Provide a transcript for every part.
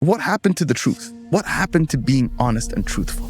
What happened to the truth? What happened to being honest and truthful?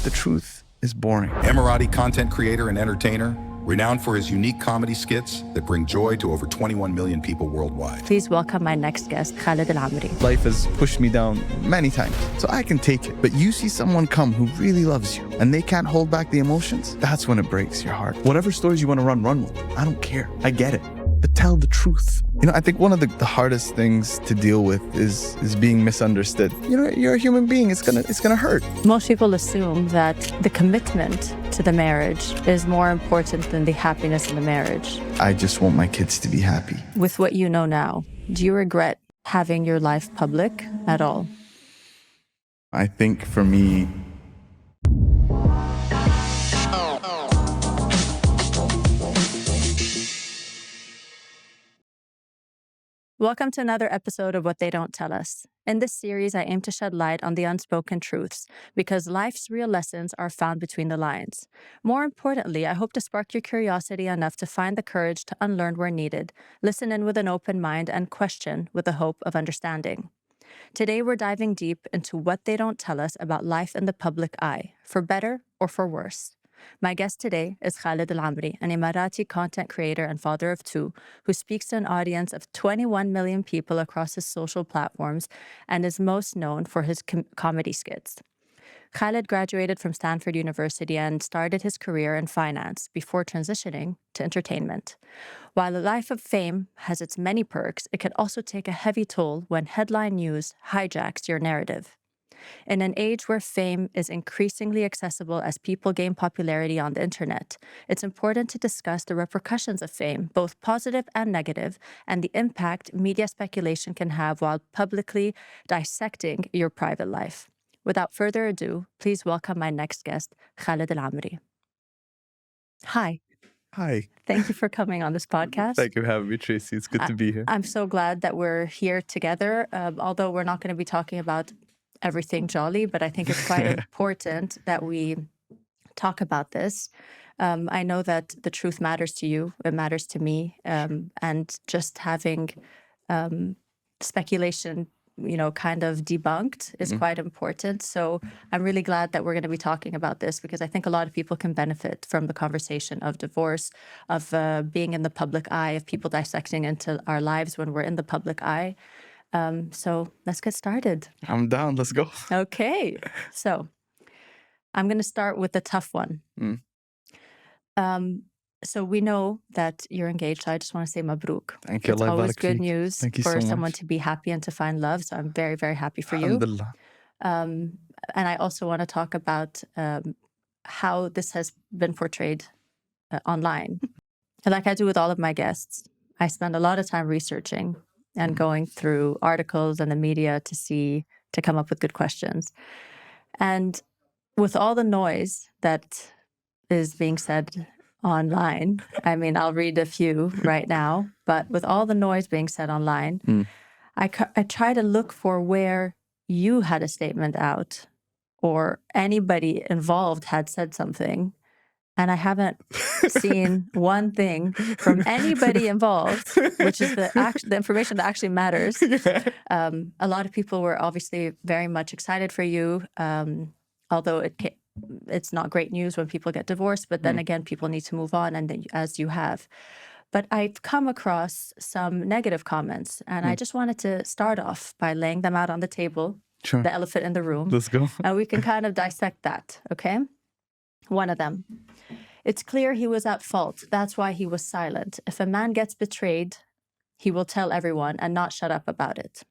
The truth is boring. Emirati content creator and entertainer, renowned for his unique comedy skits that bring joy to over 21 million people worldwide. Please welcome my next guest, Khalid Ameri. Life has pushed me down many times, so I can take it. But you see someone come who really loves you, and they can't hold back the emotions, that's when it breaks your heart. Whatever stories you want to run with. I don't care. I get it. But tell the truth. I think one of the hardest things to deal with is being misunderstood. You're a human being. It's gonna hurt. Most people assume that the commitment to the marriage is more important than the happiness in the marriage. I just want my kids to be happy. With what you know now, do you regret having your life public at all? I think for me, Welcome to another episode of What They Don't Tell Us. In this series, I aim to shed light on the unspoken truths, because life's real lessons are found between the lines. More importantly, I hope to spark your curiosity enough to find the courage to unlearn where needed, listen in with an open mind, and question with the hope of understanding. Today, we're diving deep into what they don't tell us about life in the public eye, for better or for worse. My guest today is Khalid Ameri, an Emirati content creator and father of two, who speaks to an audience of 21 million people across his social platforms and is most known for his comedy skits. Khalid graduated from Stanford University and started his career in finance before transitioning to entertainment. While a life of fame has its many perks, it can also take a heavy toll when headline news hijacks your narrative. In an age where fame is increasingly accessible as people gain popularity on the internet, it's important to discuss the repercussions of fame, both positive and negative, and the impact media speculation can have while publicly dissecting your private life. Without further ado, please welcome my next guest, Khalid Ameri. Hi. hi. Thank you for coming on this podcast. Thank you for having me, Tracy. It's good to be here. I'm so glad that we're here together, although we're not going to be talking about everything jolly, but I think it's quite important that we talk about this. I know that the truth matters to you, it matters to me, and just having speculation, kind of debunked is quite important. So I'm really glad that we're going to be talking about this, because I think a lot of people can benefit from the conversation of divorce, of being in the public eye, of people dissecting into our lives when we're in the public eye. So let's get started. I'm down. Let's go. Okay. So I'm going to start with the tough one. So we know that you're engaged. So I just want to say mabruk. Thank you. It's Allah always barak good feek. news Thank you for so someone much. to be happy and to find love. So I'm very, very happy for you. Alhamdulillah. And I also want to talk about how this has been portrayed online. Like I do with all of my guests, I spend a lot of time researching and going through articles and the media to come up with good questions. And with all the noise that is being said online, I mean, I'll read a few right now, but with all the noise being said online, I try to look for where you had a statement out or anybody involved had said something. And I haven't seen one thing from anybody involved, which is the information that actually matters. A lot of people were obviously very much excited for you, although it's not great news when people get divorced. But then again, people need to move on, and then, as you have. But I've come across some negative comments, and I just wanted to start off by laying them out on the table, Sure. the elephant in the room. Let's go. And we can kind of dissect that, okay? One of them. It's clear he was at fault. That's why he was silent. If a man gets betrayed, he will tell everyone and not shut up about it.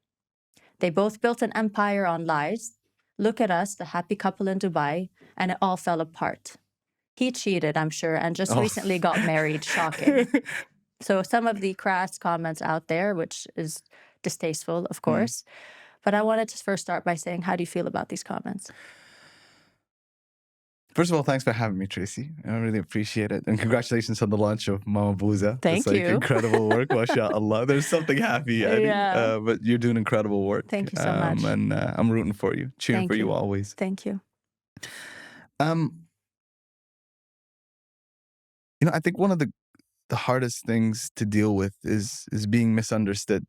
They both built an empire on lies. Look at us, the happy couple in Dubai, and it all fell apart. He cheated, I'm sure, and just recently got married. Shocking. So some of the crass comments out there, which is distasteful, of course. But I wanted to first start by saying, how do you feel about these comments? First of all, thanks for having me, Tracy. I really appreciate it. And congratulations on the launch of Mama Booza. Thank It's you. Incredible work, mashallah. There's something happy, Yeah. but you're doing incredible work. Thank you so much. And I'm rooting for you, cheering Thank for you you. always. Thank you. I think one of the hardest things to deal with is being misunderstood.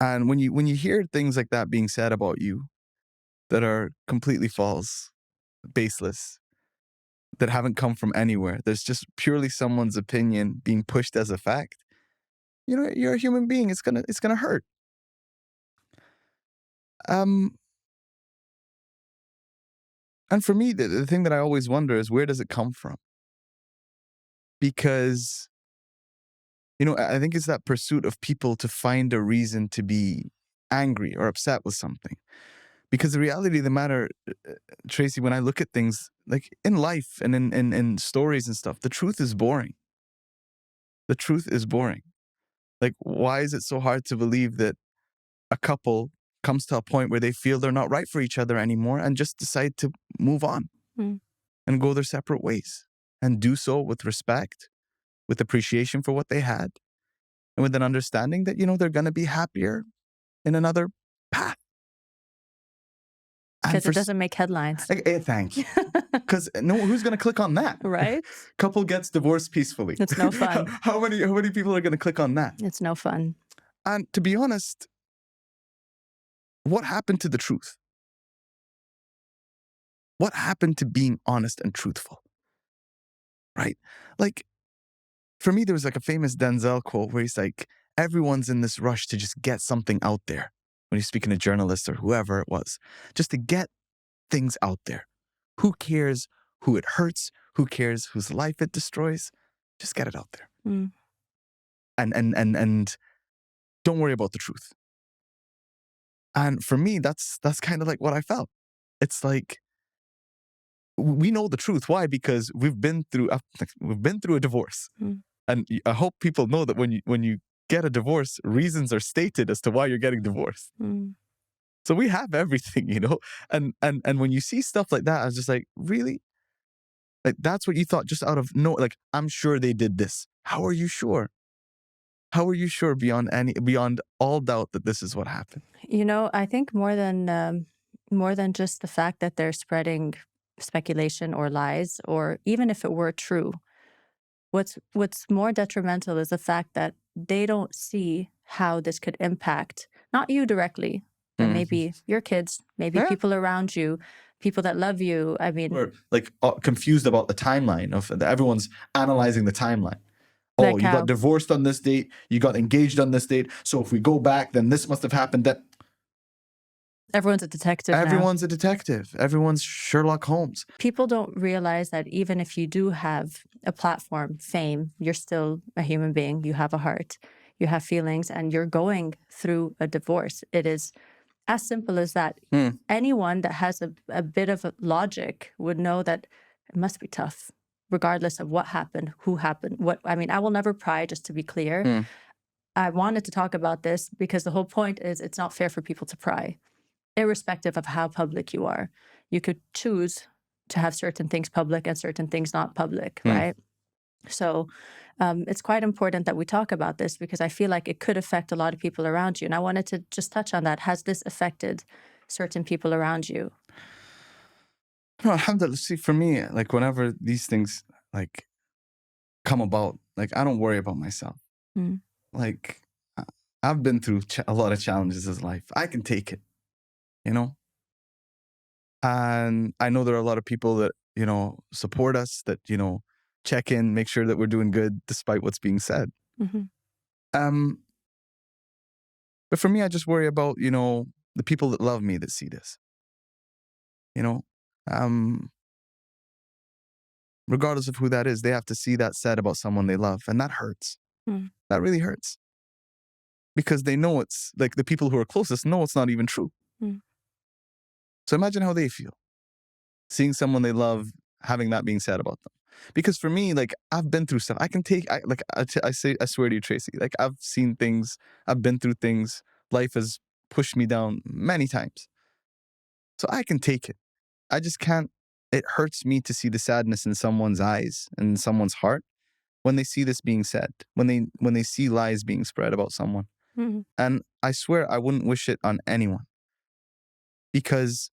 And when you hear things like that being said about you that are completely false, baseless, that haven't come from anywhere, there's just purely someone's opinion being pushed as a fact. You're a human being. It's gonna hurt. Um, and for me, the thing that I always wonder is, where does it come from? Because I think it's that pursuit of people to find a reason to be angry or upset with something. Because the reality of the matter, Tracy, when I look at things like in life and in stories and stuff, the truth is boring. The truth is boring. Like, why is it so hard to believe that a couple comes to a point where they feel they're not right for each other anymore and just decide to move on and go their separate ways and do so with respect, with appreciation for what they had, and with an understanding that, they're going to be happier in another path. Because it doesn't make headlines. Thank you. Because who's going to click on that? Right? Couple gets divorced peacefully. It's no fun. How many people are going to click on that? It's no fun. And to be honest, what happened to the truth? What happened to being honest and truthful? Right? Like, for me, there was like a famous Denzel quote where he's like, everyone's in this rush to just get something out there. When he's speaking to journalists or whoever it was, just to get things out there. Who cares who it hurts? Who cares whose life it destroys? Just get it out there. And don't worry about the truth. And for me, that's kind of like what I felt. It's like, we know the truth. Why? Because we've been through a divorce. And I hope people know that when you get a divorce, reasons are stated as to why you're getting divorced. So we have everything, and when you see stuff like that, I was just like, really? Like, that's what you thought just out of like, I'm sure they did this. How are you sure? How are you sure beyond all doubt that this is what happened? I think more than just the fact that they're spreading speculation or lies, or even if it were true, what's more detrimental is the fact that they don't see how this could impact not you directly, but maybe your kids, maybe people around you, people that love you. I mean, we're like confused about the timeline everyone's analyzing the timeline. Oh, you got divorced on this date, you got engaged on this date, so if we go back, then this must have happened. That everyone's a detective. Everyone's a detective. Everyone's Sherlock Holmes. People don't realize that even if you do have a platform, fame, you're still a human being. You have a heart, you have feelings, and you're going through a divorce. It is as simple as that. Anyone that has a bit of logic would know that it must be tough, regardless of what happened, who happened, what. I mean, I will never pry, just to be clear. I wanted to talk about this because the whole point is it's not fair for people to pry. Irrespective of how public you are, you could choose to have certain things public and certain things not public, right? So it's quite important that we talk about this because I feel like it could affect a lot of people around you. And I wanted to just touch on that. Has this affected certain people around you? No, alhamdulillah. See, for me, like, whenever these things like come about, like, I don't worry about myself. Like, I've been through a lot of challenges in life. I can take it. And I know there are a lot of people that, support us, that, check in, make sure that we're doing good despite what's being said. But for me, I just worry about, the people that love me that see this. Regardless of who that is, they have to see that said about someone they love. And that hurts. That really hurts. Because they know it's, like, the people who are closest know it's not even true. So imagine how they feel, seeing someone they love, having that being said about them. Because for me, like, I've been through stuff. I swear to you, Tracy, like, I've seen things, I've been through things. Life has pushed me down many times. So I can take it. I just can't. It hurts me to see the sadness in someone's eyes and someone's heart when they see this being said, when they see lies being spread about someone. And I swear I wouldn't wish it on anyone. Because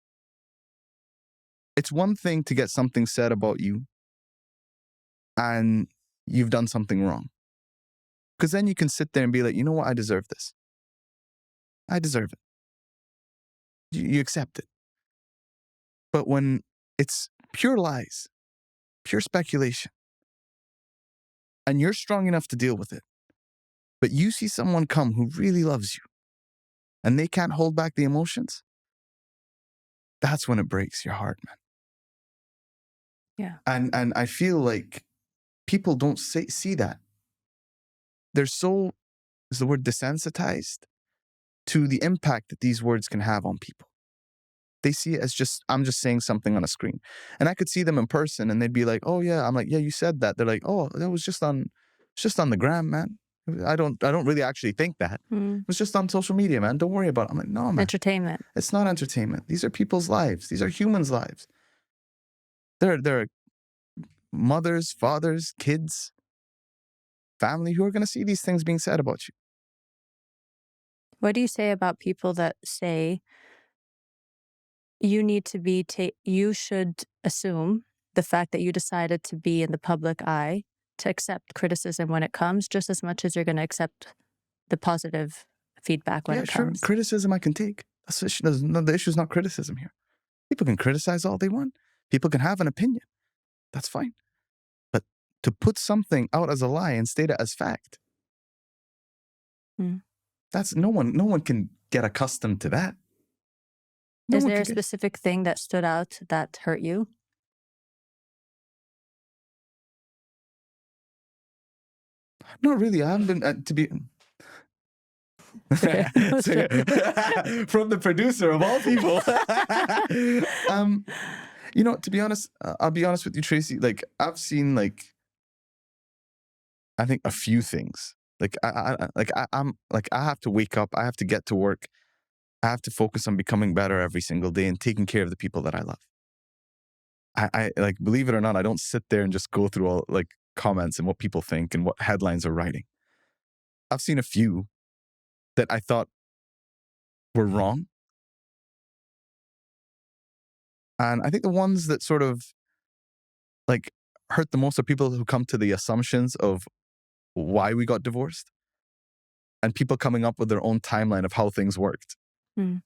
it's one thing to get something said about you and you've done something wrong. Because then you can sit there and be like, you know what, I deserve this. I deserve it. You accept it. But when it's pure lies, pure speculation, and you're strong enough to deal with it, but you see someone come who really loves you, and they can't hold back the emotions, that's when it breaks your heart, man. Yeah. And I feel like people don't see that. They're so, is the word desensitized to the impact that these words can have on people. They see it as just, I'm just saying something on a screen. And I could see them in person and they'd be like, oh yeah. I'm like, yeah, you said that. They're like, oh, that was just on the gram, man. I don't really actually think that. It was just on social media, man. Don't worry about it. I'm like, no, man. Entertainment. It's not entertainment. These are people's lives. These are humans' lives. There are mothers, fathers, kids, family who are going to see these things being said about you. What do you say about people that say you need to be, you should assume the fact that you decided to be in the public eye to accept criticism when it comes just as much as you're going to accept the positive feedback when it comes? Sure. Criticism I can take. That's the issue. The issue is not criticism here. People can criticize all they want. People can have an opinion. That's fine. But to put something out as a lie and state it as fact, that's no one can get accustomed to that. Is there a specific thing that stood out that hurt you? Not really. I haven't been to be from the producer of all people. To be honest, I'll be honest with you, Tracy. Like I've seen I think a few things. I'm I have to wake up. I have to get to work. I have to focus on becoming better every single day and taking care of the people that I love. I like, believe it or not, I don't sit there and just go through all comments and what people think and what headlines are writing. I've seen a few that I thought were wrong. And I think the ones that sort of hurt the most are people who come to the assumptions of why we got divorced and people coming up with their own timeline of how things worked. I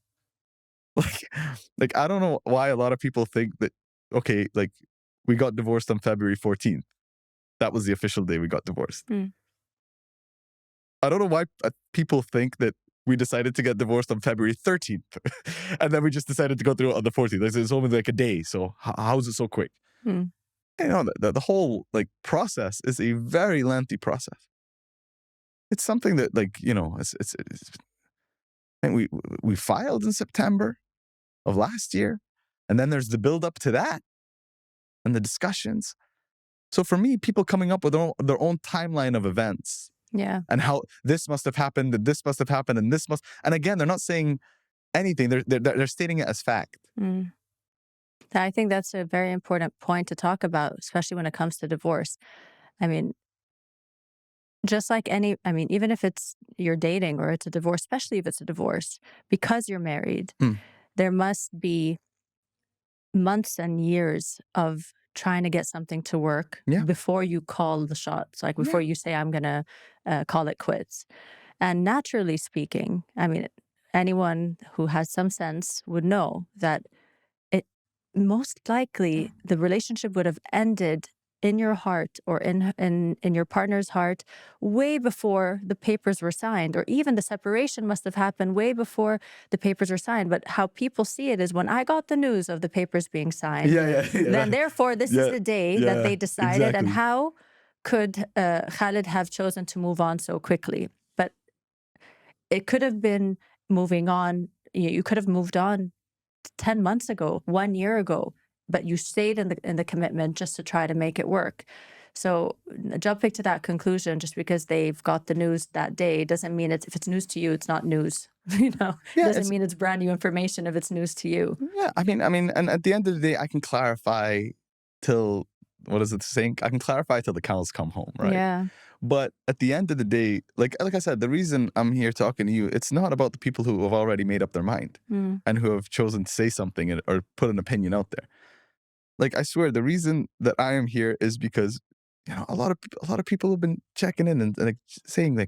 don't know why a lot of people think that, okay, we got divorced on February 14th. That was the official day we got divorced. I don't know why people think that we decided to get divorced on February 13th and then we just decided to go through it on the 14th. It's only a day. So how is it so quick? The whole process is a very lengthy process. It's something that and we filed in September of last year. And then there's the build up to that and the discussions. So for me, people coming up with their own timeline of events. Yeah. And how this must have happened, and this must have happened, and this must. And again, they're not saying anything. They're stating it as fact. I think that's a very important point to talk about, especially when it comes to divorce. I mean, just like even if it's you're dating or it's a divorce, especially if it's a divorce, because you're married, there must be months and years of trying to get something to work before you call the shots, before you say, I'm going to call it quits. And naturally speaking, anyone who has some sense would know that it most likely the relationship would have ended in your heart or in your partner's heart way before the papers were signed, or even the separation must have happened way before the papers were signed. But how people see it is when I got the news of the papers being signed, then therefore this is the day that they decided. Exactly. And how could Khalid have chosen to move on so quickly? But it could have been moving on. You could have moved on 10 months ago, 1 year ago, but you stayed in the commitment just to try to make it work. So jumping to that conclusion just because they've got the news that day doesn't mean if it's news to you, it's not news. Doesn't mean it's brand new information if it's news to you. Yeah, I mean, and at the end of the day, I can clarify till, what is it saying? I can clarify till the cows come home, right? Yeah. But at the end of the day, like I said, the reason I'm here talking to you, it's not about the people who have already made up their mind and who have chosen to say something or put an opinion out there. I swear, the reason that I am here is because, a lot of people have been checking in and saying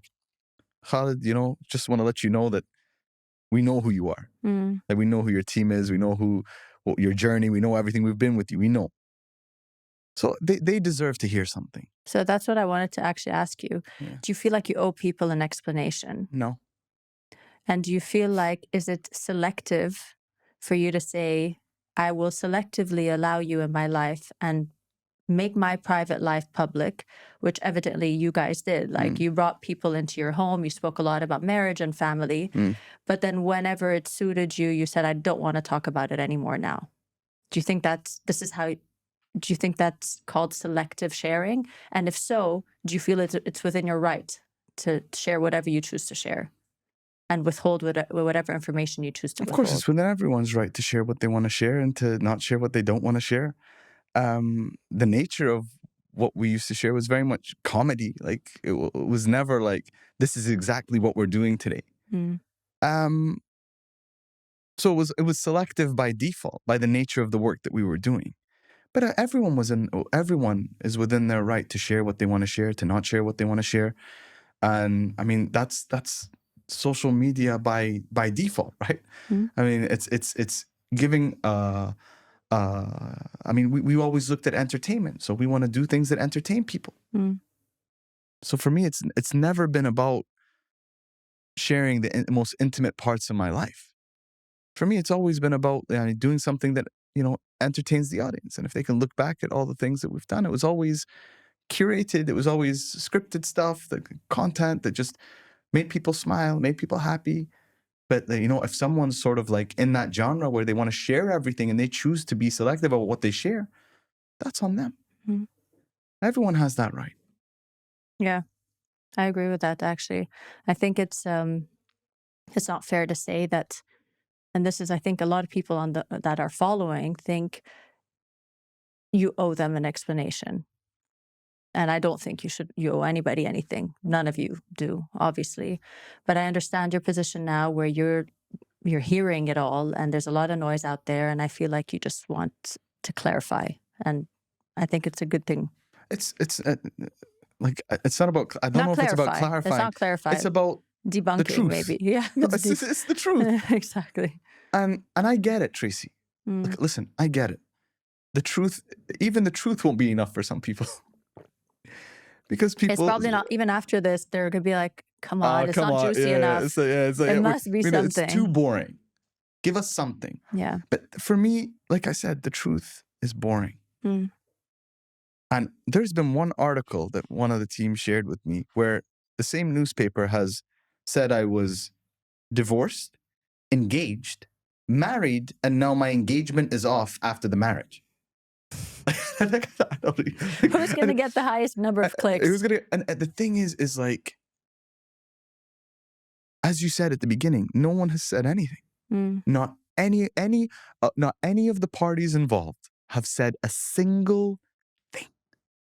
Khalid, just want to let you know that We know who you are. Like we know who your team is. We know what your journey. We know everything. We've been with you. We know. So they deserve to hear something. So that's what I wanted to actually ask you. Yeah. Do you feel like you owe people an explanation? No. And do you feel like, is it selective for you to say, I will selectively allow you in my life and make my private life public, which evidently you guys did. Like you brought people into your home, you spoke a lot about marriage and family, but then whenever it suited you, you said, I don't want to talk about it anymore now. Do you think do you think that's called selective sharing? And if so, do you feel it's within your right to share whatever you choose to share and withhold whatever information you choose to withhold? Of course, it's within everyone's right to share what they want to share and to not share what they don't want to share. The nature of what we used to share was very much comedy. Like it was never like, this is exactly what we're doing today. So it was selective by default, by the nature of the work that we were doing. But everyone is within their right to share what they want to share, to not share what they want to share. And I mean, that's social media by default, right? I mean, it's giving I mean, we always looked at entertainment, so we want to do things that entertain people. So for me, it's never been about sharing the most intimate parts of my life. For me, it's always been about doing something that entertains the audience. And if they can look back at all the things that we've done, it was always curated. It was always scripted stuff, the content that just made people smile, made people happy. But, if someone's sort of like in that genre where they want to share everything and they choose to be selective about what they share, that's on them. Everyone has that right. Yeah, I agree with that, actually. I think it's not fair to say that, and this is, I think, a lot of people that are following think you owe them an explanation. And I don't think you owe anybody anything. None of you do, obviously. But I understand your position now where you're hearing it all and there's a lot of noise out there. And I feel like you just want to clarify. And I think it's a good thing. It's like, it's not about, I don't know if it's about clarifying. It's not clarifying. It's about debunking, the truth. maybe. Yeah. No, it's the truth. Exactly. And I get it, Tracy. Look, listen, I get it. The truth, even the truth won't be enough for some people. Because people... It's probably not, even after this, they're going to be like, come on, it's not juicy enough. It's like, it must be something. It's too boring. Give us something. Yeah. But for me, like I said, the truth is boring. And there's been one article that one of the team shared with me where the same newspaper has said I was divorced, engaged, married, and now my engagement is off after the marriage. Who's going to get the highest number of clicks? And the thing is like, as you said at the beginning, no one has said anything. Not any of the parties involved have said a single thing.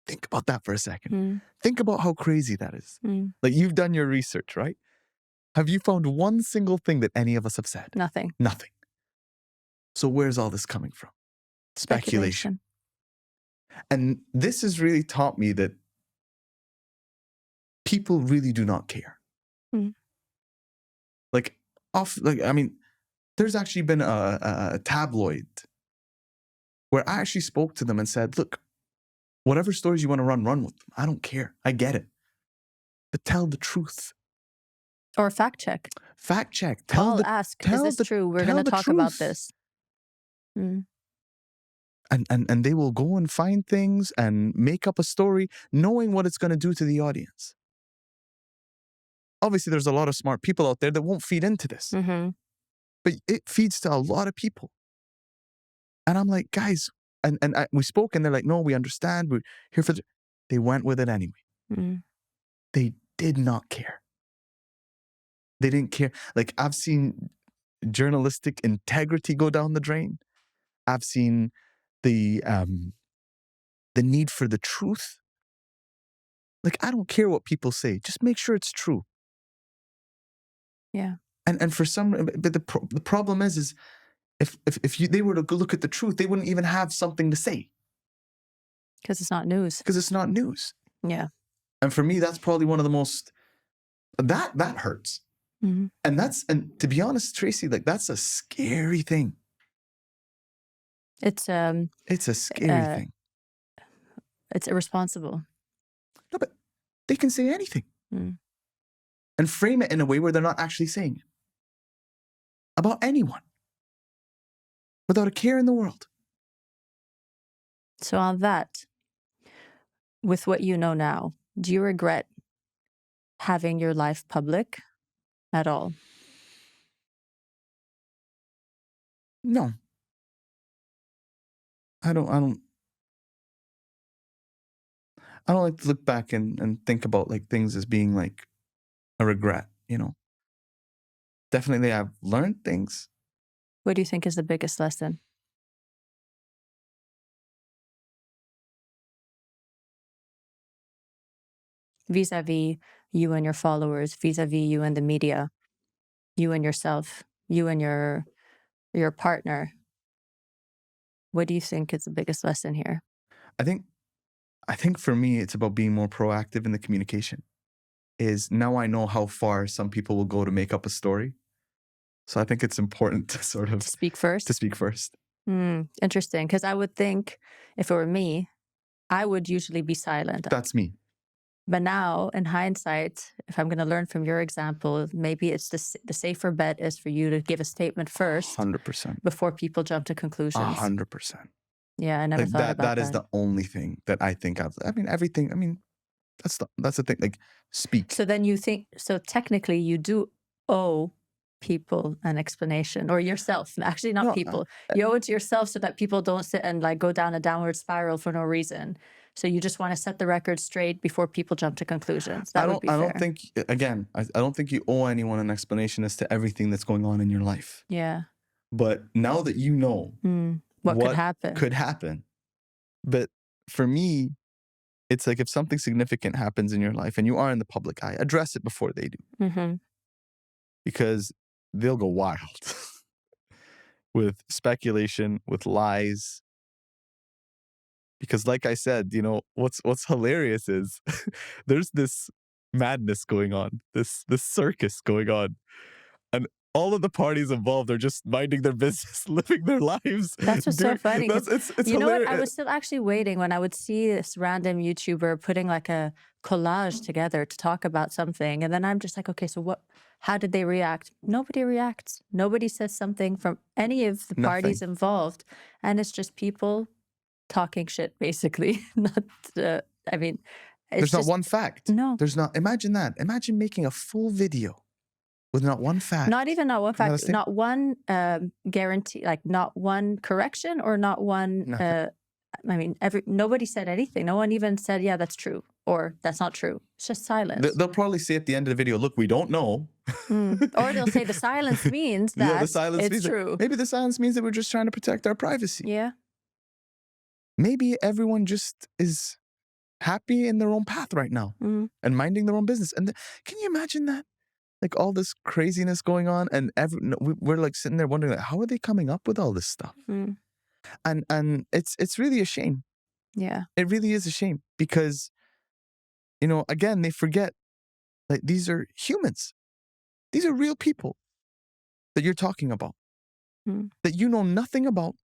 Think about that for a second. Think about how crazy that is. Like, you've done your research, right? Have you found one single thing that any of us have said? Nothing. Nothing. So where's all this coming from? Speculation. And this has really taught me that people really do not care. I mean, there's actually been a tabloid where I actually spoke to them and said, look, whatever stories you want to run with them. I don't care. I get it. But tell the truth. Or fact check. Fact check. Ask, is this true? We're going to talk about this. And they will go and find things and make up a story knowing what it's going to do to the audience. Obviously, there's a lot of smart people out there that won't feed into this. But it feeds to a lot of people. And I'm like, guys, we spoke and they're like, no, we understand. We're here for They went with it anyway. They did not care. They didn't care. Like, I've seen journalistic integrity go down the drain. I've seen the need for the truth. Like, I don't care what people say. Just make sure it's true. Yeah. And for some, but the problem is if they were to go look at the truth, they wouldn't even have something to say. Because it's not news. Because it's not news. Yeah. And for me, that's probably one of the most, that hurts. Mhm. And to be honest, Tracy, like that's a scary thing. It's It's a scary uh, thing. it's irresponsible. No, but they can say anything Mm. and frame it in a way where they're not actually saying it about anyone without a care in the world. So on that, with what you know now, do you regret having your life public at all? No, I don't like to look back and think about like things as being like a regret, you know. Definitely I've learned things. What do you think is the biggest lesson? Vis-a-vis you and your followers, vis-a-vis you and the media, you and yourself, you and your partner. What do you think is the biggest lesson here? I think for me it's about being more proactive in the communication. Is now I know how far some people will go to make up a story. So I think it's important to sort of To speak first? to speak first. Interesting. Because I would think if it were me, I would usually be silent. That's me. But now, in hindsight, if I'm going to learn from your example, maybe it's the safer bet is for you to give a statement first 100%. before people jump to conclusions. 100%. Yeah, I never Like thought about that. that is the only thing that I think of. I mean, everything. I mean, that's the thing. Like, speak. So then you think, so technically you do owe people an explanation, or yourself, actually not No, people. You owe it to yourself so that people don't sit and like go down a downward spiral for no reason. So you just want to set the record straight before people jump to conclusions. That would be fair. I don't think, again, I don't think you owe anyone an explanation as to everything that's going on in your life. Yeah. But now that you know what could happen. But for me, it's like if something significant happens in your life and you are in the public eye, address it before they do. Mm-hmm. Because they'll go wild with speculation, with lies. Because like I said, you know, what's hilarious is there's this madness going on, this circus going on. And all of the parties involved are just minding their business, living their lives. That's what's so funny. It's you know hilarious. what? I was still actually waiting when I would see this random YouTuber putting like a collage together to talk about something. And then I'm just like, okay, so how did they react? Nobody reacts. Nobody says something from any of the parties involved. And it's just people talking shit, basically. I mean, there's not one fact. No. There's not. Imagine that. Imagine making a full video with not one fact. Not even not one fact. Not one guarantee, like not one correction or not one. I mean, nobody said anything. No one even said, yeah, that's true or that's not true. It's just silence. They'll probably say at the end of the video, look, we don't know. Or they'll say the silence means that it's true. Maybe the silence means that we're just trying to protect our privacy. Yeah. Maybe everyone just is happy in their own path right now and minding their own business. And can you imagine that? Like all this craziness going on, and we're like sitting there wondering, like, how are they coming up with all this stuff? And it's really a shame. Yeah, it really is a shame because, you know, again, they forget like these are humans, these are real people that you're talking about, that you know nothing about,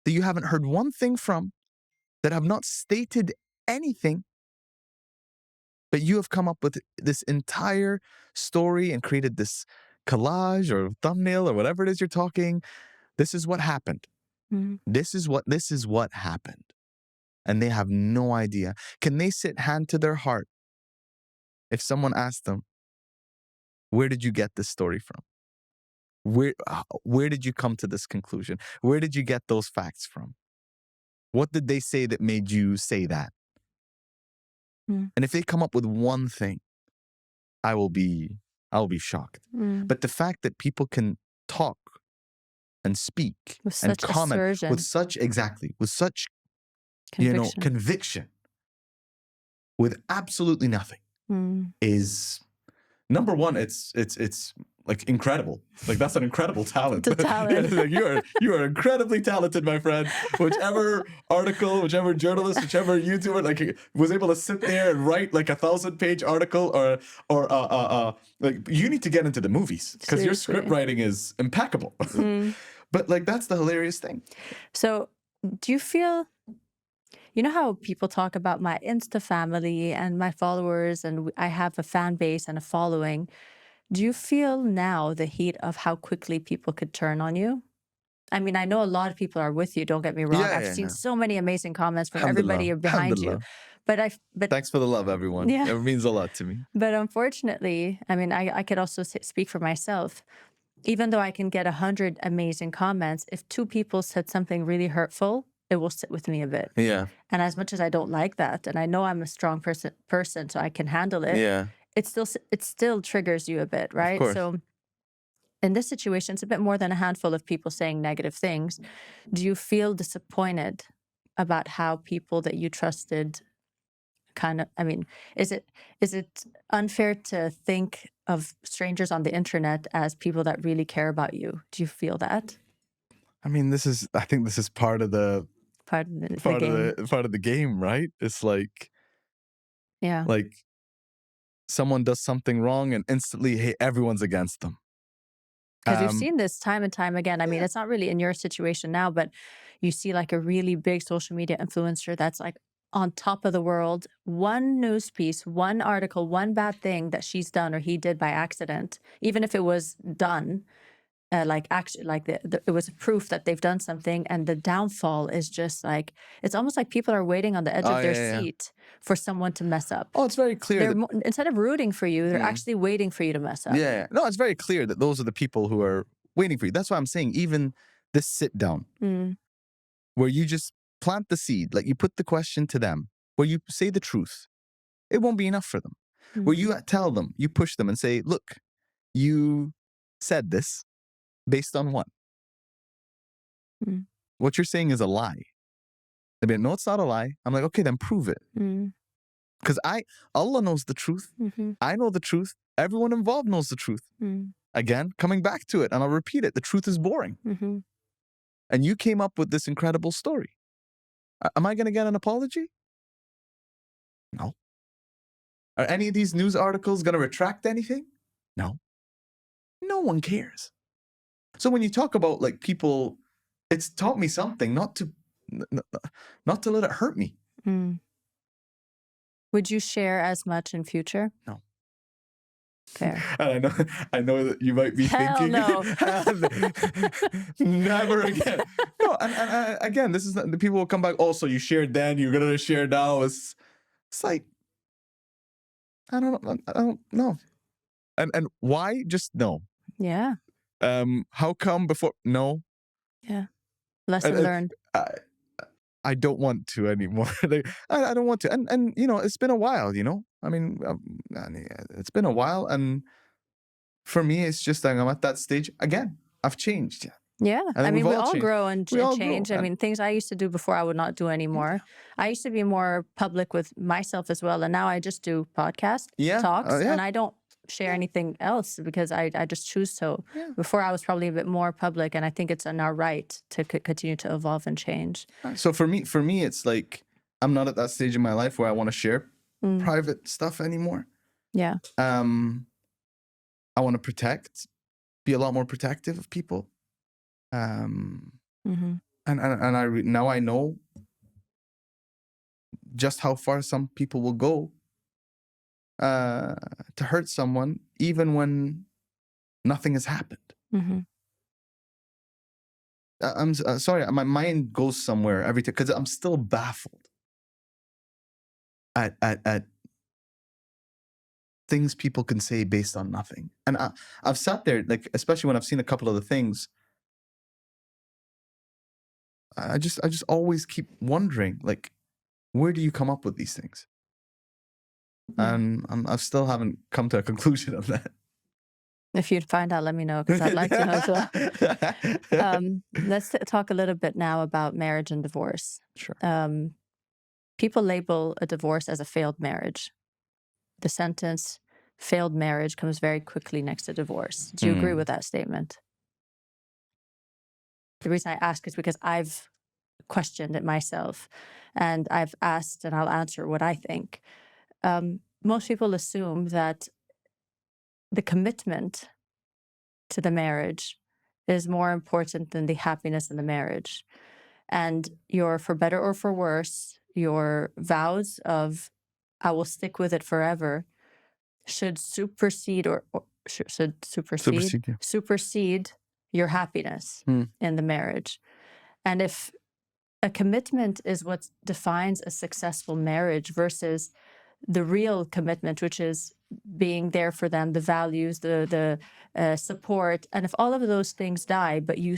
that you haven't heard one thing from, that have not stated anything. But you have come up with this entire story and created this collage or thumbnail or whatever it is you're talking. This is what happened. This is what happened. And they have no idea. Can they sit hand to their heart if someone asked them, where did you get this story from? Where did you come to this conclusion? Where did you get those facts from? What did they say that made you say that? And if they come up with one thing, I'll be shocked. But the fact that people can talk and speak with and such comment assertion. with such Conviction. Conviction, with absolutely nothing, is number one. It's like incredible. Like that's an incredible talent. It's a talent. Like, you are incredibly talented, my friend. Whichever article, whichever journalist, whichever YouTuber like was able to sit there and write like a 1,000-page article or like you need to get into the movies because your script writing is impeccable. But like that's the hilarious thing. So do you feel, you know how people talk about my Insta family and my followers and I have a fan base and a following. Do you feel now the heat of how quickly people could turn on you? I mean, I know a lot of people are with you, don't get me wrong. I've seen so many amazing comments from everybody behind you. But thanks for the love, everyone. Yeah. It means a lot to me. But unfortunately, I mean, I could also speak for myself. Even though I can get 100 amazing comments, if 2 people said something really hurtful, it will sit with me a bit. Yeah. And as much as I don't like that, and I know I'm a strong person, so I can handle it. Yeah. It still triggers you a bit, right? Of course. So in this situation, it's a bit more than a handful of people saying negative things. Do you feel disappointed about how people that you trusted kind of, I mean, is it unfair to think of strangers on the internet as people that really care about you? Do you feel that? I mean, I think this is part of the game, right? It's like, yeah, like someone does something wrong and instantly, hey, everyone's against them. Because we've seen this time and time again. I mean, it's not really in your situation now, but you see like a really big social media influencer that's like on top of the world. One news piece, one article, one bad thing that she's done or he did by accident, even if it was done, it was proof that they've done something, and the downfall is just like, it's almost like people are waiting on the edge of their seat for someone to mess up. Oh, it's very clear. Instead of rooting for you, they're actually waiting for you to mess up. Yeah. No, it's very clear that those are the people who are waiting for you. That's why I'm saying even this sit down where you just plant the seed, like you put the question to them, where you say the truth, it won't be enough for them. Where you tell them, you push them and say, look, you said this. Based on what? What you're saying is a lie. They'd be like, no, it's not a lie. I'm like, okay, then prove it. Because Allah knows the truth. I know the truth. Everyone involved knows the truth. Again, coming back to it, and I'll repeat it, the truth is boring. And you came up with this incredible story. Am I going to get an apology? No. Are any of these news articles going to retract anything? No. No one cares. So when you talk about like people, it's taught me something, not to let it hurt me. Would you share as much in future? No. Fair. And I know that you might be thinking, no. Never again. No, and again, this is the people will come back. Oh, so you shared then, you're gonna share now. It's like I don't know. And why? Just no. Yeah. How come before? No. Yeah. Lesson learned. I don't want to anymore. I don't want to. And you know, it's been a while, you know? I mean, it's been a while. And for me, it's just like I'm at that stage. Again, I've changed. Yeah. I mean, we all grow and change. Grow. I mean, things I used to do before I would not do anymore. I used to be more public with myself as well. And now I just do podcast talks. And I don't share anything else because I just choose to. Before I was probably a bit more public, and I think it's in our right to continue to evolve and change. So for me, it's like I'm not at that stage in my life where I want to share private stuff anymore. Yeah. I want to be a lot more protective of people. And now I know just how far some people will go to hurt someone, even when nothing has happened. I'm sorry, my mind goes somewhere every time because I'm still baffled at things people can say based on nothing. And I've sat there, like, especially when I've seen a couple of the things, I just always keep wondering, like, where do you come up with these things? And I still haven't come to a conclusion of that. If you'd find out, let me know, because I'd like to know as well. Let's talk a little bit now about marriage and divorce. Sure. People label a divorce as a failed marriage. The sentence, failed marriage comes very quickly next to divorce. Do you agree with that statement? The reason I ask is because I've questioned it myself, and I've asked, and I'll answer what I think. Most people assume that the commitment to the marriage is more important than the happiness in the marriage. And your, for better or for worse, your vows of I will stick with it forever should supersede should supersede your happiness in the marriage. And if a commitment is what defines a successful marriage versus the real commitment, which is being there for them, the values, the support, and if all of those things die, but you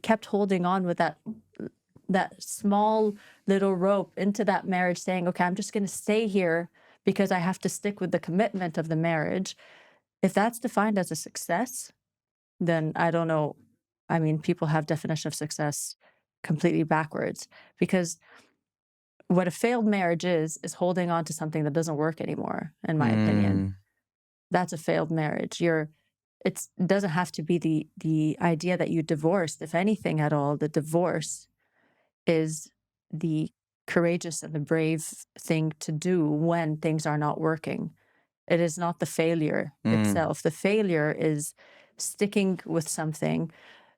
kept holding on with that small little rope into that marriage, saying, okay, I'm just going to stay here because I have to stick with the commitment of the marriage. If that's defined as a success, then I don't know. I mean, people have definition of success completely backwards, because what a failed marriage is holding on to something that doesn't work anymore, in my opinion. That's a failed marriage. It doesn't have to be the idea that you divorced. If anything at all, the divorce is the courageous and the brave thing to do when things are not working. It is not the failure itself. The failure is sticking with something,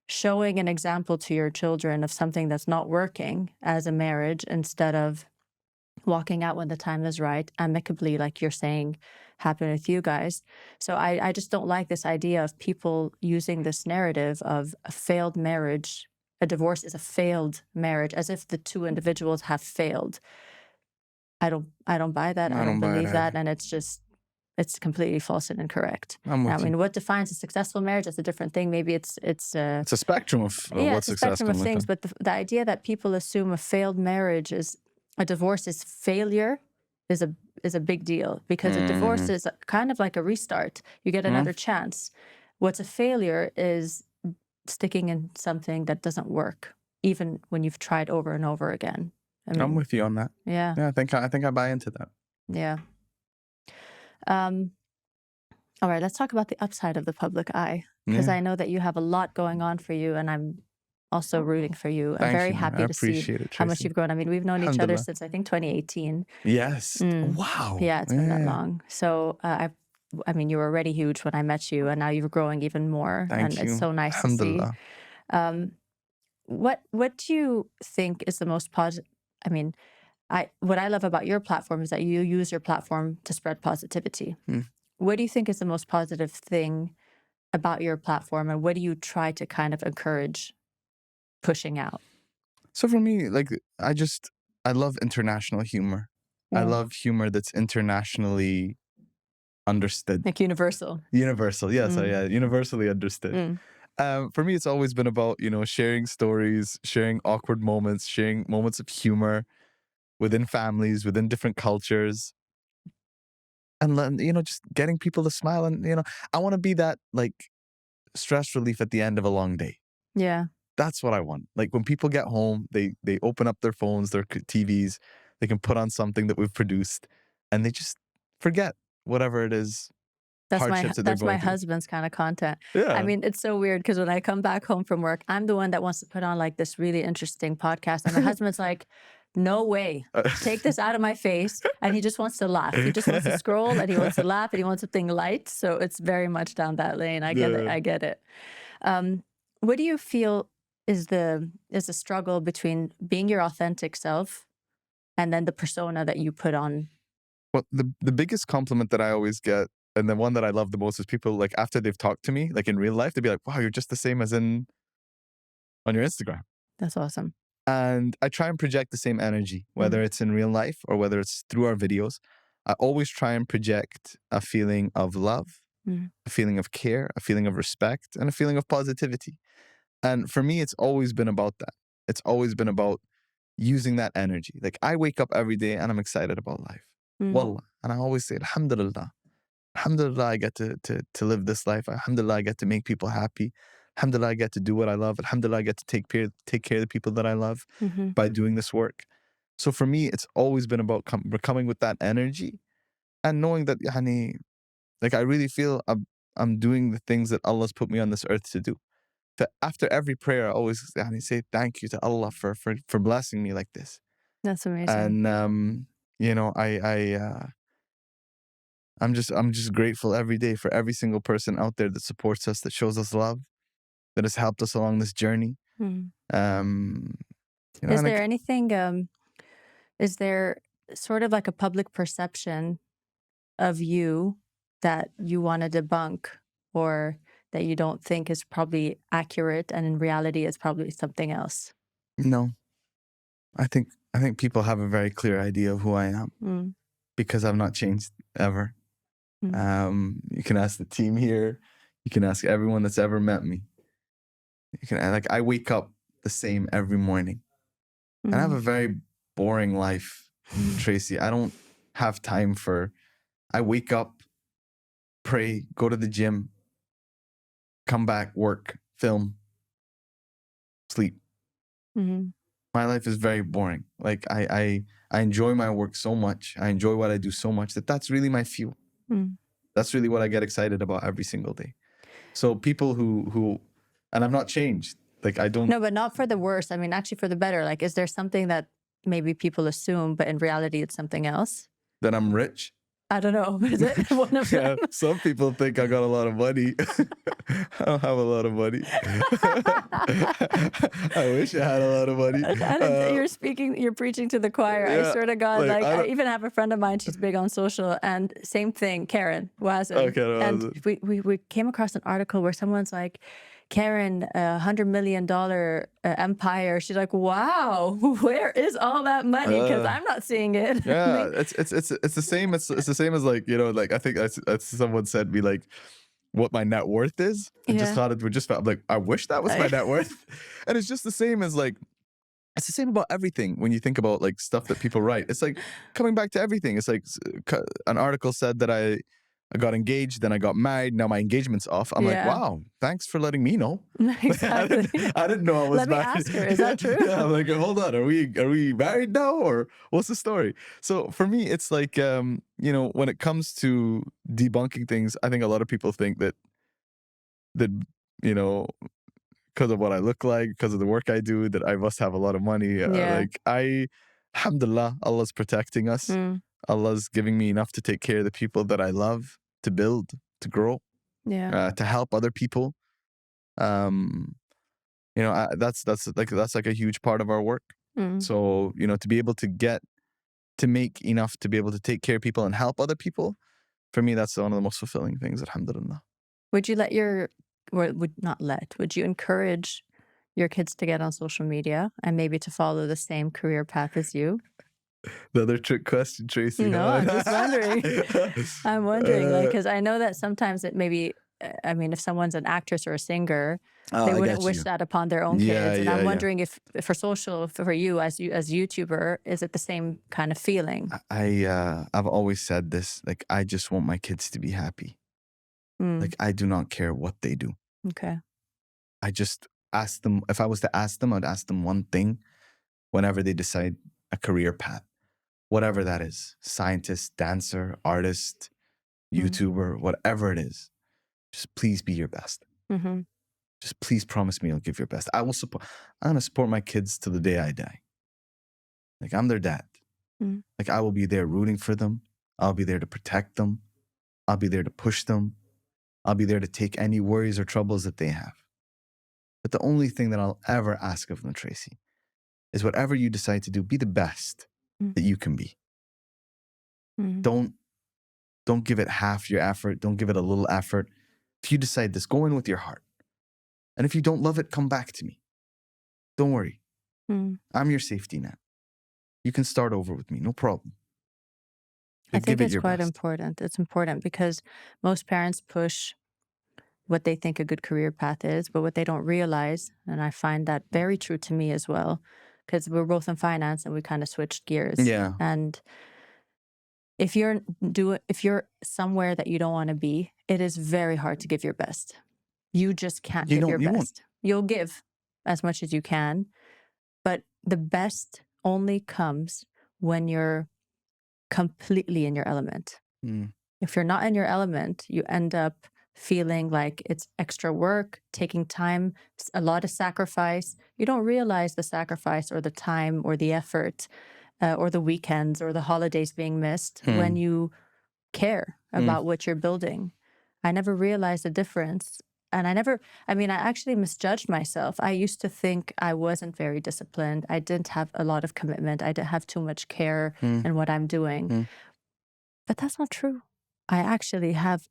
showing an example to your children of something that's not working as a marriage, instead of walking out when the time is right, amicably, like you're saying happened with you guys. So I just don't like this idea of people using this narrative of a failed marriage. A divorce is a failed marriage, as if the two individuals have failed. I don't buy that. I don't believe that. And it's completely false and incorrect. I mean, what defines a successful marriage? That's a different thing. Maybe it's a spectrum of what's a spectrum of things. But the idea that people assume a failed marriage is a divorce is failure is a big deal, because a divorce is kind of like a restart. You get another chance. What's a failure is sticking in something that doesn't work, even when you've tried over and over again. I mean, I'm with you on that. Yeah. Yeah, I think I buy into that. Yeah. All right, let's talk about the upside of the public eye, because I know that you have a lot going on for you, and I'm also rooting for you. I'm very happy to see how much you've grown. I mean, we've known each other since, I think, 2018. Yes. Wow. Yeah, it's been that long. So I mean, you were already huge when I met you, and now you're growing even more. Thank you. It's so nice to see. What do you think is the most positive? I mean, what I love about your platform is that you use your platform to spread positivity. What do you think is the most positive thing about your platform, and what do you try to kind of encourage pushing out? So for me, like, I love international humor. I love humor that's internationally understood. Like universal. Universal, yes. Universally understood. For me, it's always been about, sharing stories, sharing awkward moments, sharing moments of humor within families, within different cultures. And, just getting people to smile. And, I want to be that, like, stress relief at the end of a long day. Yeah. That's what I want. Like, when people get home, they open up their phones, their TVs, they can put on something that we've produced, and they just forget whatever it is. That's my husband's kind of content. Yeah. I mean, it's so weird, because when I come back home from work, I'm the one that wants to put on like this really interesting podcast, and my husband's like, no way, take this out of my face. And he just wants to laugh. He just wants to scroll, and he wants to laugh, and he wants something light. So it's very much down that lane. I get it. I get it. What do you feel is the struggle between being your authentic self and then the persona that you put on? Well, the biggest compliment that I always get, and the one that I love the most, is people, like, after they've talked to me, like in real life, they'd be like, wow, you're just the same as on your Instagram. That's awesome. And I try and project the same energy, whether it's in real life or whether it's through our videos. I always try and project a feeling of love, a feeling of care, a feeling of respect, and a feeling of positivity. And for me, it's always been about that. It's always been about using that energy. Like, I wake up every day and I'm excited about life. Wallah. And I always say, Alhamdulillah. Alhamdulillah, I get to live this life. Alhamdulillah, I get to make people happy. Alhamdulillah, I get to do what I love. Alhamdulillah, I get to take care of the people that I love by doing this work. So for me, it's always been about coming with that energy and knowing that, Like, I really feel I'm doing the things that Allah's put me on this earth to do. After every prayer, I always say thank you to Allah for blessing me like this. That's amazing. And I'm just grateful every day for every single person out there that supports us, that shows us love, that has helped us along this journey. Mm. You know, Is there anything? Is there sort of like a public perception of you that you want to debunk, or that you don't think is probably accurate, and in reality is probably something else? No, I think people have a very clear idea of who I am because I've not changed ever. You can ask the team here. You can ask everyone that's ever met me. You can, like, I wake up the same every morning. And I have a very boring life, Tracy. I don't have time for... I wake up, pray, go to the gym, come back, work, film, sleep. My life is very boring. Like, I enjoy my work so much. I enjoy what I do so much that's really my fuel. That's really what I get excited about every single day. So people who and I've not changed. Like, I don't... No, but not for the worse. I mean, actually for the better. Like, is there something that maybe people assume, but in reality it's something else? That I'm rich? I don't know. Is it one of them? Some people think I got a lot of money. I don't have a lot of money. I wish I had a lot of money. You're preaching to the choir. Yeah, I swear to God, like I even have a friend of mine, she's big on social, and same thing, Karen Wazen. Okay, and we came across an article where someone's like, Karen, $100 million empire. She's like, wow, where is all that money? Because I'm not seeing it. Yeah, it's the same. It's the same as, like, you know, like, I think someone said me, like, what my net worth is. I just thought it would just... I'm like, I wish that was my net worth. And it's just the same as, like, it's the same about everything. When you think about, like, stuff that people write, it's like coming back to everything. It's like an article said that I got engaged, then I got married. Now my engagement's off. I'm like, wow, thanks for letting me know. Exactly. I didn't know I was married. Let me ask her, is that true? Yeah, I'm like, hold on, are we married now, or what's the story? So for me, it's like, you know, when it comes to debunking things, I think a lot of people think that you know, because of what I look like, because of the work I do, that I must have a lot of money. Like, alhamdulillah, Allah's protecting us. Allah's giving me enough to take care of the people that I love, to build, to grow, to help other people. You know, that's like a huge part of our work. So, you know, to be able to make enough to be able to take care of people and help other people, for me, that's one of the most fulfilling things, alhamdulillah. Would you encourage your kids to get on social media and maybe to follow the same career path as you? Another trick question, Tracy. No, I'm just wondering. I'm wondering, like, because I know that sometimes it maybe, I mean, if someone's an actress or a singer, they wouldn't wish that upon their own kids. And I'm wondering if for social, for you as YouTuber, is it the same kind of feeling? I've always said this, like, I just want my kids to be happy. Like, I do not care what they do. Okay. I just ask them, if I was to ask them, I'd ask them one thing whenever they decide a career path, whatever that is: scientist, dancer, artist, YouTuber, whatever it is. Just please be your best. Just please promise me you'll give your best. I'm going to support my kids till the day I die. Like, I'm their dad. Like, I will be there rooting for them. I'll be there to protect them. I'll be there to push them. I'll be there to take any worries or troubles that they have. But the only thing that I'll ever ask of them, Tracy, is whatever you decide to do, be the best that you can be. Don't give it half your effort. Don't give it a little effort. If you decide this, go in with your heart. And if you don't love it, come back to me. Don't worry. I'm your safety net. You can start over with me, no problem. I think it's quite important. It's important because most parents push what they think a good career path is, but what they don't realize, and I find that very true to me as well, because we're both in finance and we kind of switched gears. Yeah. And if you're somewhere that you don't want to be, it is very hard to give your best. You just can't give your best. You'll give as much as you can, but the best only comes when you're completely in your element. If you're not in your element, you end up feeling like it's extra work, taking time, a lot of sacrifice. You don't realize the sacrifice or the time or the effort or the weekends or the holidays being missed when you care about what you're building. I never realized the difference. And I actually misjudged myself. I used to think I wasn't very disciplined. I didn't have a lot of commitment. I didn't have too much care in what I'm doing. But that's not true. I actually have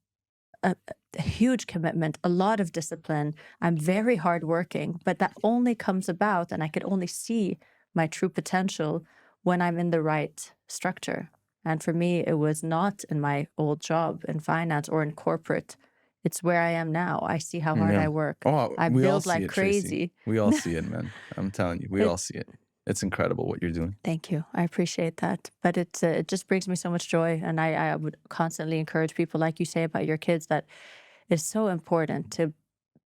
a huge commitment, a lot of discipline. I'm very hardworking, but that only comes about, and I could only see my true potential when I'm in the right structure. And for me, it was not in my old job in finance or in corporate. It's where I am now. I see how hard I work. Oh, I we all build see like it, Tracy. crazy. We all see it, man. I'm telling you, we all see it. It's incredible what you're doing. Thank you. I appreciate that. But it just brings me so much joy. And I would constantly encourage people, like you say about your kids, that it's so important to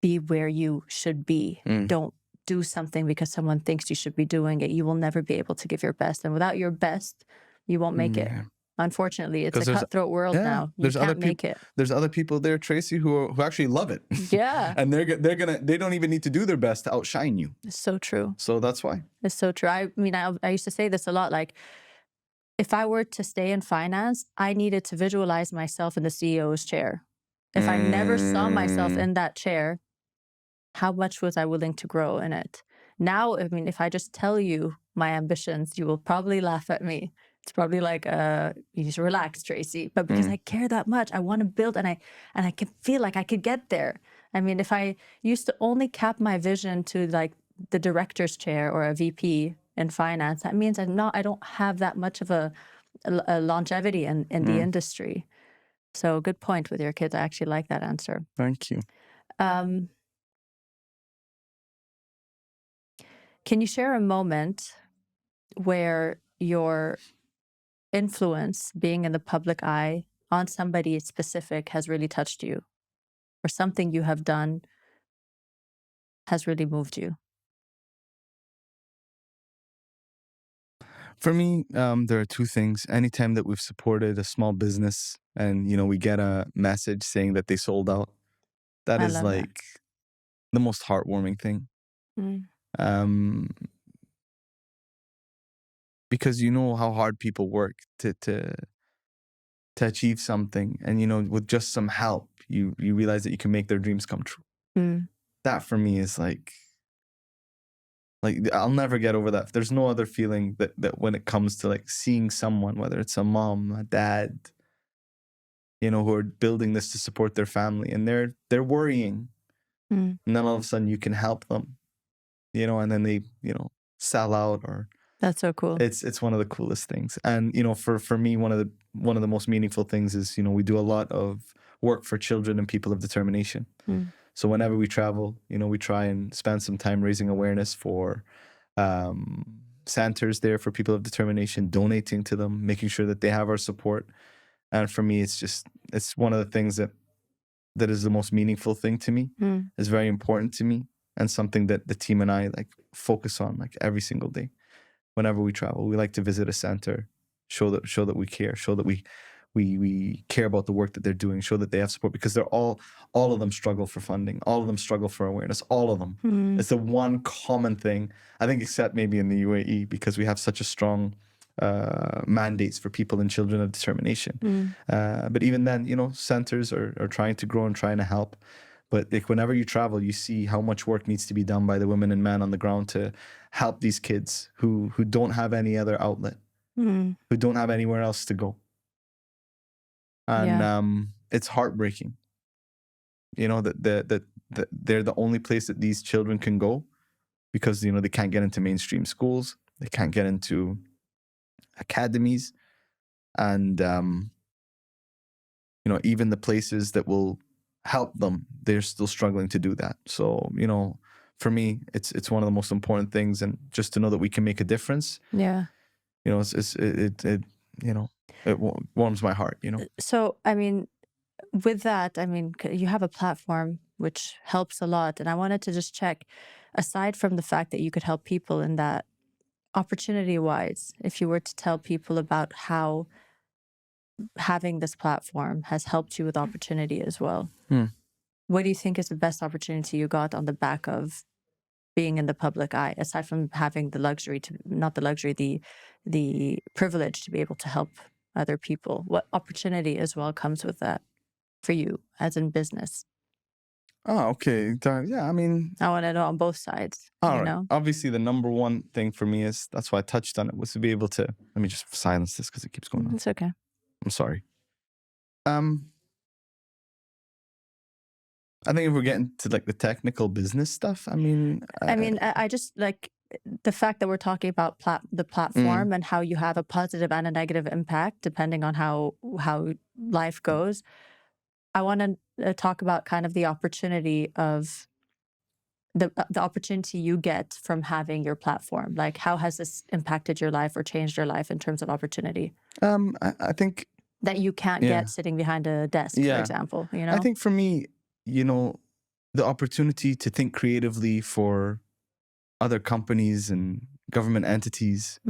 be where you should be. Don't do something because someone thinks you should be doing it. You will never be able to give your best. And without your best, you won't make it. Unfortunately, it's a cutthroat world now. You can't make it. There's other people there, Tracy, who actually love it. Yeah. And they don't even need to do their best to outshine you. It's so true. So that's why. It's so true. I used to say this a lot, like, if I were to stay in finance, I needed to visualize myself in the CEO's chair. If I never saw myself in that chair, how much was I willing to grow in it? Now, if I just tell you my ambitions, you will probably laugh at me. It's probably like, you just relax, Tracy. But because I care that much, I want to build, and I can feel like I could get there. If I used to only cap my vision to like the director's chair or a VP in finance, that means I don't have that much of a longevity in the industry. So good point with your kids. I actually like that answer. Thank you. Can you share a moment where your influence, being in the public eye on somebody specific, has really touched you, or something you have done has really moved you? For me, there are two things. Anytime that we've supported a small business and, we get a message saying that they sold out, that is like the most heartwarming thing. Because you know how hard people work to achieve something. And, with just some help, you realize that you can make their dreams come true. That for me is like I'll never get over that. There's no other feeling that when it comes to like seeing someone, whether it's a mom, a dad, who are building this to support their family, and they're worrying. And then all of a sudden you can help them, and then they, sell out, or that's so cool. It's one of the coolest things. And, for me, one of the most meaningful things is, we do a lot of work for children and people of determination. So whenever we travel, we try and spend some time raising awareness for centers there for people of determination, donating to them, making sure that they have our support. And for me, it's one of the things that is the most meaningful thing to me. It's very important to me, and something that the team and I like focus on like every single day. Whenever we travel, we like to visit a center, show that we care, show that we care about the work that they're doing, show that they have support, because they're all of them struggle for funding, all of them struggle for awareness, all of them. It's the one common thing, I think, except maybe in the UAE, because we have such a strong mandates for people and children of determination. But even then, centers are trying to grow and trying to help. But like whenever you travel, you see how much work needs to be done by the women and men on the ground to help these kids who don't have any other outlet, who don't have anywhere else to go. And it's heartbreaking, that they're the only place that these children can go, because, they can't get into mainstream schools. They can't get into academies. And, even the places that will help them, they're still struggling to do that. So, for me, it's one of the most important things, and just to know that we can make a difference. Yeah. It warms my heart, So, with that, you have a platform which helps a lot. And I wanted to just check, aside from the fact that you could help people in that, opportunity-wise, if you were to tell people about how having this platform has helped you with opportunity as well. What do you think is the best opportunity you got on the back of being in the public eye, aside from having the luxury to, not the luxury, the privilege to be able to help other people? What opportunity as well comes with that for you as in business? Oh, okay. Yeah, I mean, I want to know on both sides, all you right. know? Obviously, the number one thing for me is, that's why I touched on it, was to be able to, let me just silence this because it keeps going on. It's okay. I'm sorry. I think if we're getting to like the technical business stuff, I mean, I just like the fact that we're talking about the platform and how you have a positive and a negative impact depending on how life goes. I want to talk about kind of the opportunity of the opportunity you get from having your platform. Like, how has this impacted your life or changed your life in terms of opportunity I think that you can't get sitting behind a desk, for example, you know? I think for me, you know, the opportunity to think creatively for other companies and government entities,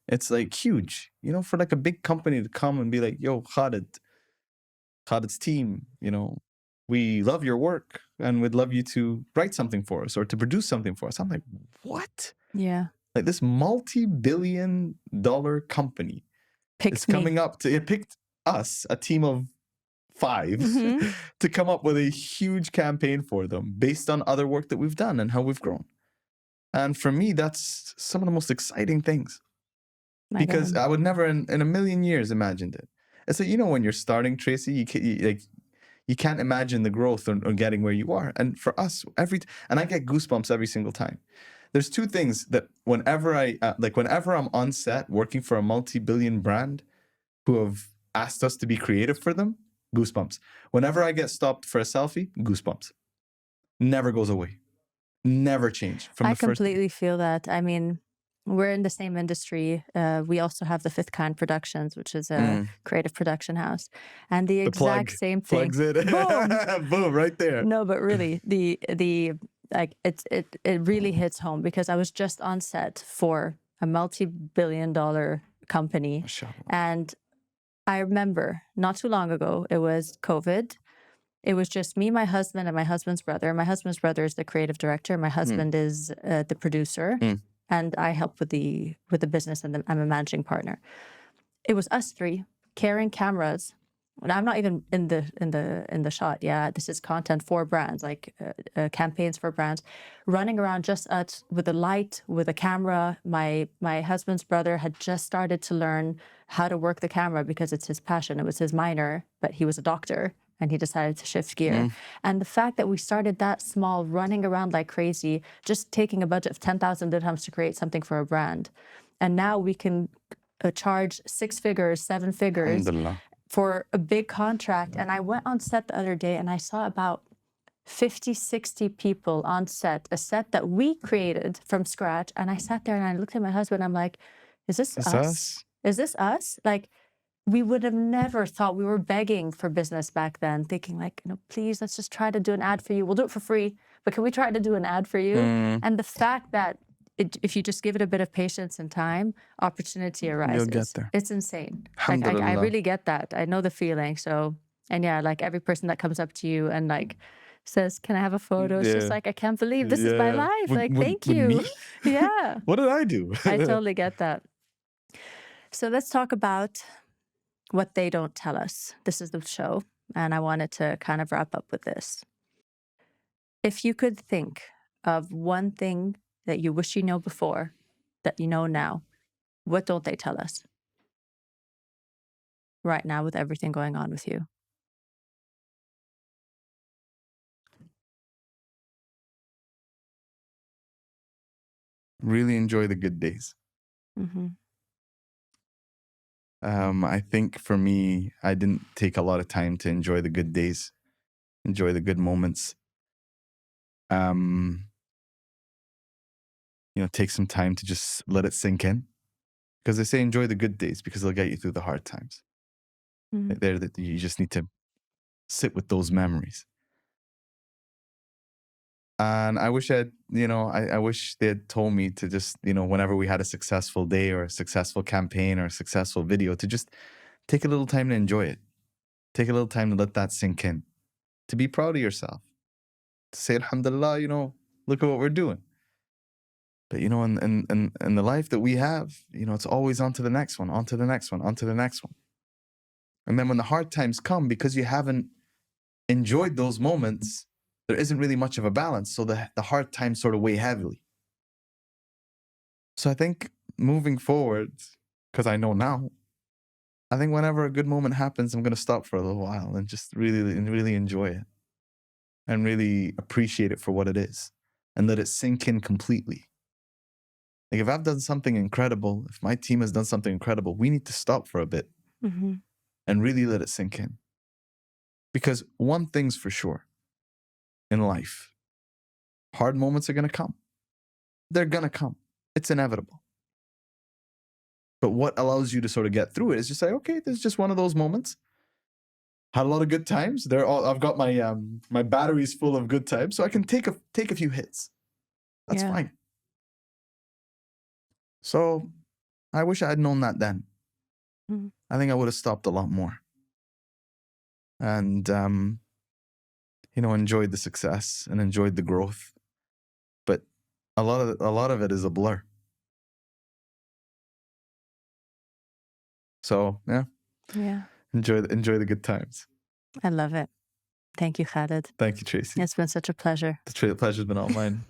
it's like huge, you know, for like a big company to come and be like, yo, Khalid's team, you know, we love your work and we'd love you to write something for us or to produce something for us. I'm like, what? Yeah. Like this multi-billion-dollar company is coming up to, it picked us, a team of 5, to come up with a huge campaign for them based on other work that we've done and how we've grown. And for me, that's some of the most exciting things. Because I would never in a million years imagined it. It's like, you know, when you're starting, Tracy, you can't imagine the growth or getting where you are. And for us, and I get goosebumps every single time. There's 2 things that whenever I'm on set working for a multi-billion brand who have asked us to be creative for them, goosebumps. Whenever I get stopped for a selfie, goosebumps. Never goes away. Never change. I completely feel that. I mean, we're in the same industry. We also have the Fifth Kind Productions, which is a creative production house, and the exact same thing. Plugs it. Boom, boom, right there. No, but really, the like it really hits home because I was just on set for a multi-billion-dollar company, and I remember not too long ago, it was COVID. It was just me, my husband, and my husband's brother. My husband's brother is the creative director. My husband is the producer, and I help with the business, and I'm a managing partner. It was us 3 carrying cameras. And I'm not even in the shot. Yeah, this is content for brands, like campaigns for brands, running around just us with a light, with a camera. My husband's brother had just started to learn how to work the camera because it's his passion. It was his minor, but he was a doctor and he decided to shift gear. And the fact that we started that small, running around like crazy, just taking a budget of 10,000 dirhams to create something for a brand, and now we can charge 6 figures, 7 figures for a big contract. And I went on set the other day and I saw about 50, 60 people on set, a set that we created from scratch. And I sat there and I looked at my husband. I'm like, is this us? Is this us? Like, we would have never thought. We were begging for business back then, thinking like, you know, please, let's just try to do an ad for you. We'll do it for free, but can we try to do an ad for you? And the fact that if you just give it a bit of patience and time, opportunity arises. You'll get there. It's insane. Like, I really get that. I know the feeling. So, and yeah, like every person that comes up to you and like says, can I have a photo? It's just like, I can't believe this is my life. Like, thank you. Me? Yeah. What did I do? I totally get that. So let's talk about what they don't tell us. This is the show. And I wanted to kind of wrap up with this. If you could think of one thing that you wish you know before, that you know now, what don't they tell us right now with everything going on with you? Really enjoy the good days. I think for me, I didn't take a lot of time to enjoy the good days, enjoy the good moments. You know, take some time to just let it sink in. Because they say enjoy the good days because they'll get you through the hard times. That you just need to sit with those memories. And I wish I wish they had told me to just, you know, whenever we had a successful day or a successful campaign or a successful video, to just take a little time to enjoy it. Take a little time to let that sink in. To be proud of yourself. To say, alhamdulillah, look at what we're doing. But, in the life that we have, it's always on to the next one, on to the next one, on to the next one. And then when the hard times come, because you haven't enjoyed those moments, there isn't really much of a balance. So the hard times sort of weigh heavily. So I think moving forward, because I know now, I think whenever a good moment happens, I'm going to stop for a little while and just really enjoy it. And really appreciate it for what it is. And let it sink in completely. Like if I've done something incredible, if my team has done something incredible, we need to stop for a bit and really let it sink in. Because one thing's for sure in life, hard moments are going to come. They're going to come. It's inevitable. But what allows you to sort of get through it is just say, okay, there's just one of those moments. Had a lot of good times. I've got my batteries full of good times, so I can take a few hits. That's fine. So I wish I had known that then. I think I would have stopped a lot more. And enjoyed the success and enjoyed the growth. But a lot of it is a blur. So yeah. Enjoy the good times. I love it. Thank you, Khalid. Thank you, Tracy. It's been such a pleasure. The pleasure's been all mine.